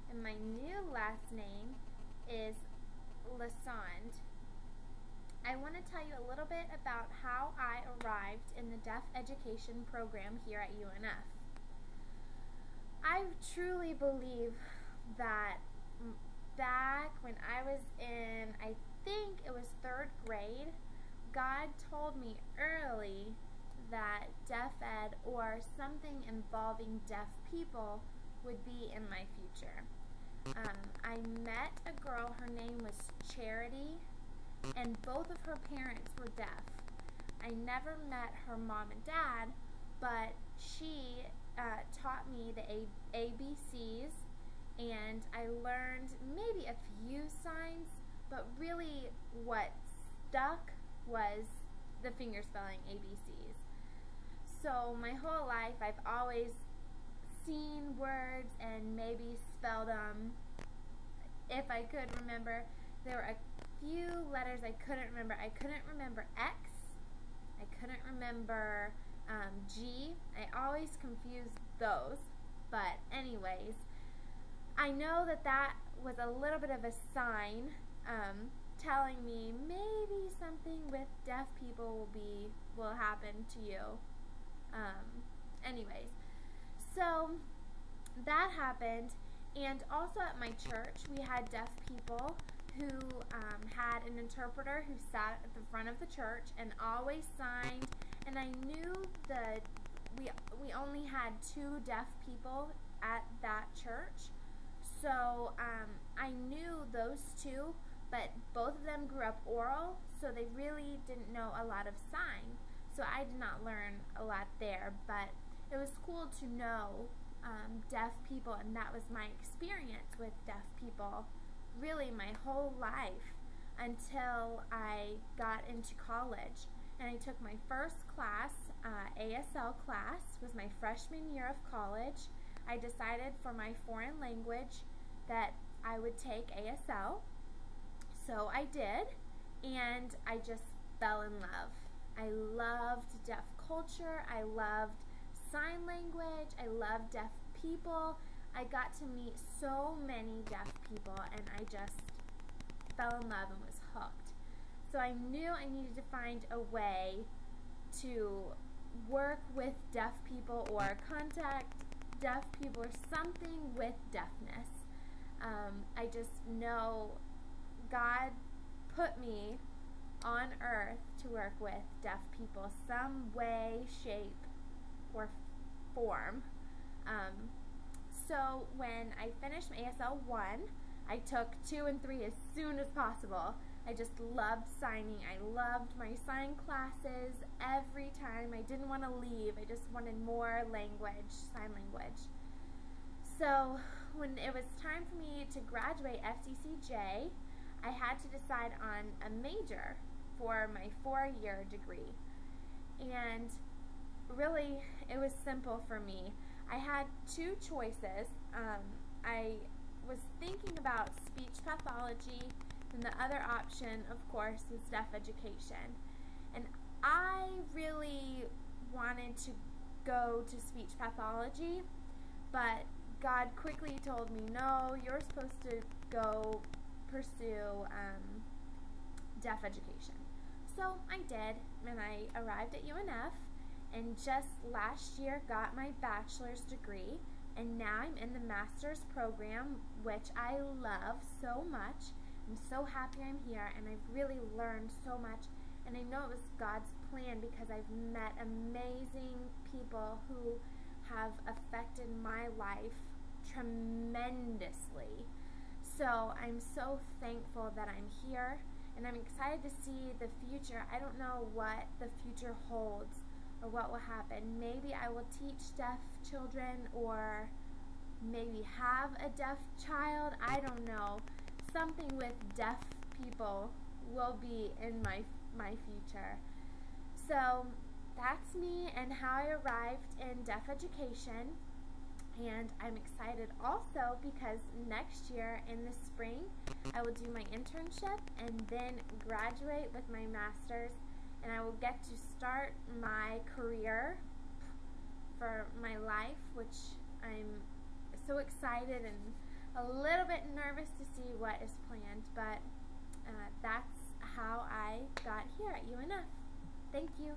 and my new last name is Lasand. I want to tell you a little bit about how I arrived in the deaf education program here at UNF. I truly believe that back when I was in, I think it was 3rd grade, God told me early that deaf ed or something involving deaf people would be in my future. I met a girl, her name was Charity, and both of her parents were deaf. I never met her mom and dad, but she taught me the ABCs, and I learned maybe a few signs, but really what stuck was the fingerspelling ABCs. So my whole life I've always seen words and maybe spelled them. If I could remember, there were a few letters I couldn't remember. I couldn't remember X. I couldn't remember G. I always confused those. But anyways, I know that that was a little bit of a sign telling me maybe something with deaf people will happen to you. Anyways, so that happened, and also at my church we had deaf people who had an interpreter who sat at the front of the church and always signed, and I knew that we only had 2 deaf people at that church, so I knew those 2, but both of them grew up oral, so they really didn't know a lot of sign, so I did not learn a lot there, but it was cool to know deaf people, and that was my experience with deaf people really my whole life until I got into college. And I took my first class, ASL class, was my freshman year of college. I decided for my foreign language that I would take ASL. So I did, and I just fell in love. I loved deaf culture, I loved sign language, I loved deaf people. I got to meet so many deaf people, and I just fell in love and was hooked. So I knew I needed to find a way to work with deaf people or contact deaf people or something with deafness. I just know God put me on earth to work with deaf people some way, shape, or form. So when I finished my ASL 1, I took 2 and 3 as soon as possible. I just loved signing. I loved my sign classes every time. I didn't want to leave. I just wanted more language, sign language. So when it was time for me to graduate FCCJ, I had to decide on a major for my 4-year degree. And really, it was simple for me. I had 2 choices. I was thinking about speech pathology, and the other option, of course, was deaf education. And I really wanted to go to speech pathology, but God quickly told me, no, you're supposed to go pursue deaf education. So I did, and I arrived at UNF, and just last year got my bachelor's degree, and now I'm in the master's program, which I love so much. I'm so happy I'm here, and I've really learned so much, and I know it was God's plan because I've met amazing people who have affected my life tremendously. So I'm so thankful that I'm here, and I'm excited to see the future. I don't know what the future holds or what will happen. Maybe I will teach deaf children, or maybe have a deaf child. I don't know. Something with deaf people will be in my future. So that's me and how I arrived in deaf education. And I'm excited also because next year in the spring I will do my internship and then graduate with my master's, and I will get to start my career for my life, which I'm so excited and a little bit nervous to see what is planned, but that's how I got here at UNF. Thank you.